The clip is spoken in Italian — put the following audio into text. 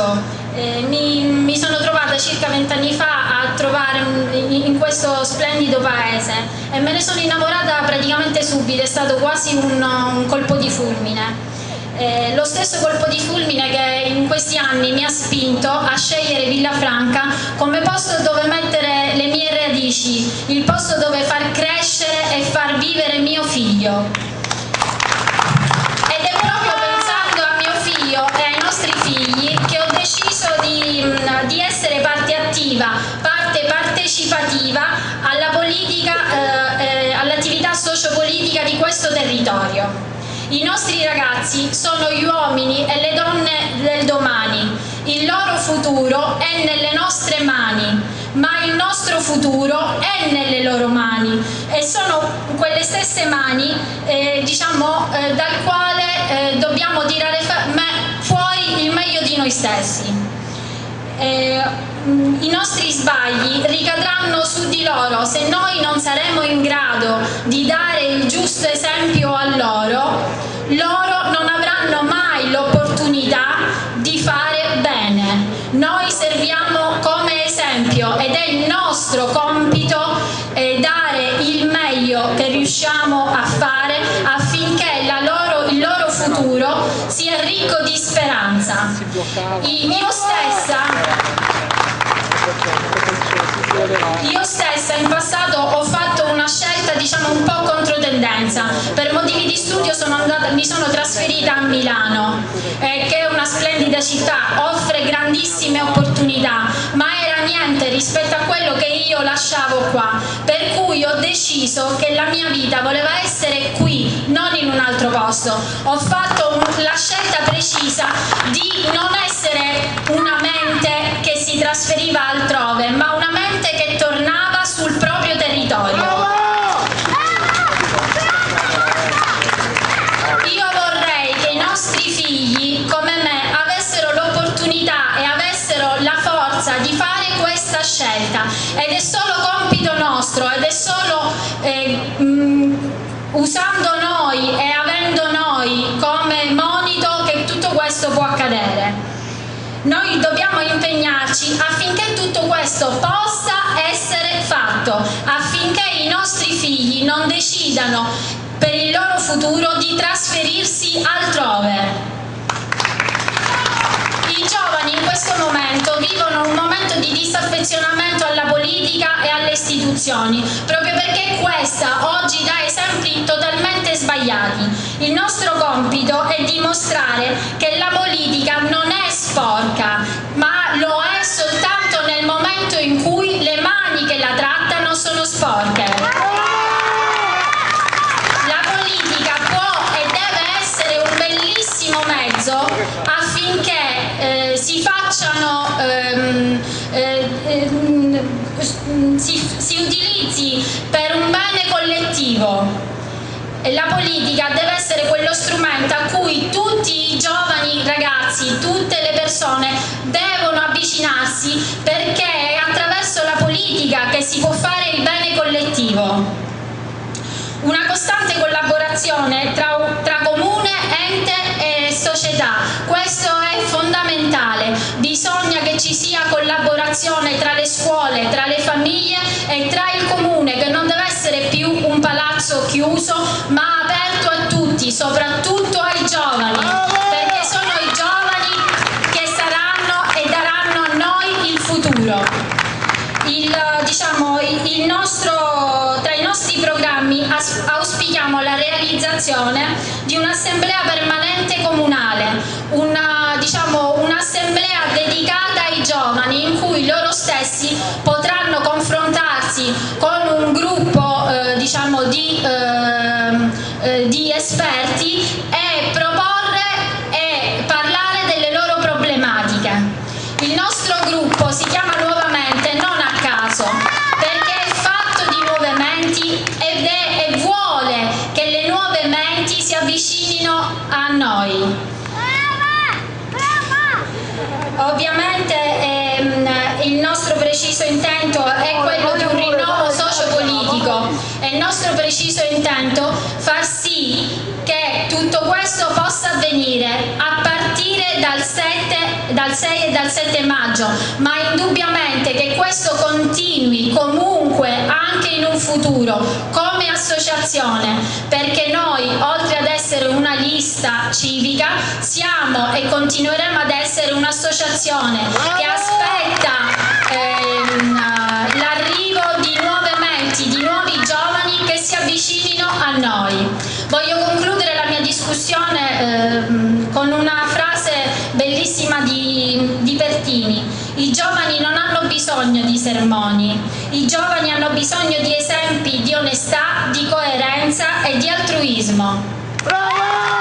caso. Mi sono trovata circa 20 anni fa a trovare in questo splendido paese e me ne sono innamorata praticamente subito, è stato quasi un colpo di fulmine. Lo stesso colpo di fulmine che in questi anni mi ha spinto a scegliere Villafranca come posto dove mettere le mie radici, il posto dove far crescere e far vivere mio figlio. Ed è proprio pensando a mio figlio e ai nostri figli che ho deciso di essere parte attiva, parte partecipativa alla politica, all'attività sociopolitica di questo territorio. I nostri ragazzi sono gli uomini e le donne del domani, il loro futuro è nelle nostre mani, ma il nostro futuro è nelle loro mani e sono quelle stesse mani dal quale dobbiamo tirare fuori il meglio di noi stessi. I nostri sbagli ricadranno su di loro se noi non saremo in grado di dare il giusto esempio a loro. Loro non avranno mai l'opportunità di fare bene. Noi serviamo come esempio ed è il nostro compito dare il meglio che riusciamo a fare affinché il loro futuro sia ricco di speranza. Io stessa in passato ho fatto una scelta un po' controtendenza. Per motivi di studio mi sono trasferita a Milano, che è una splendida città, offre grandissime opportunità, ma era niente rispetto a quello che io lasciavo qua, per cui ho deciso che la mia vita voleva essere qui, non in un altro posto. Ho fatto la scelta precisa di non essere una mente che si trasferiva altrove, ma una mente che tornava sul proprio territorio. Io vorrei che i nostri figli, come me, avessero l'opportunità e avessero la forza di fare questa scelta, ed è solo compito nostro, ed è solo usando noi e avendo noi come monito che tutto questo può accadere. Noi dobbiamo impegnarci affinché tutto questo possa essere fatto, affinché i nostri figli non decidano per il loro futuro di trasferirsi altrove. I giovani in questo momento vivono un momento di disaffezionamento alla politica e alle istituzioni, proprio perché questa oggi dà esempi totalmente sbagliati. Il nostro compito è dimostrare che la politica non è sporca, ma lo è soltanto nel momento in cui le mani che la trattano sono sporche. La politica può e deve essere un bellissimo mezzo affinché si utilizzi per un bene collettivo. La politica deve essere quello strumento a cui tutti i giovani ragazzi, tutte le persone devono avvicinarsi, perché è attraverso la politica che si può fare il bene collettivo. Una costante collaborazione tra comune, ente e società, questo è fondamentale. Bisogna che ci sia collaborazione tra le scuole, tra le famiglie e tra il comune, che non deve essere più un palazzo chiuso, ma aperto a tutti, soprattutto ai giovani, perché sono i giovani che saranno e daranno a noi il futuro. Tra i nostri programmi auspichiamo la realizzazione di un'assemblea permanente comunale, un'assemblea dedicata ai giovani in cui loro stessi potranno confrontarsi con un gruppo di esperti e proporre e parlare delle loro problematiche. Il nostro gruppo si chiama Nuovamente non a caso, perché è fatto di nuove menti e vuole che le nuove menti si avvicinino a noi. Ovviamente il nostro preciso intento è quello di un rinnovo sociopolitico e il nostro preciso intento far sì che tutto questo possa avvenire a partire dal 7 dal 6 e dal 7 maggio, ma indubbiamente che questo continui comunque anche in un futuro come associazione, perché noi, oltre ad essere una lista civica, siamo e continueremo ad essere un'associazione che aspetta l'arrivo di nuove menti, di nuovi giovani che si avvicinino a noi. Voglio concludere la mia discussione con una frase bellissima di Pertini: i giovani non hanno bisogno di sermoni, i giovani hanno bisogno di esempi di onestà, di coerenza e di altruismo. Bravo!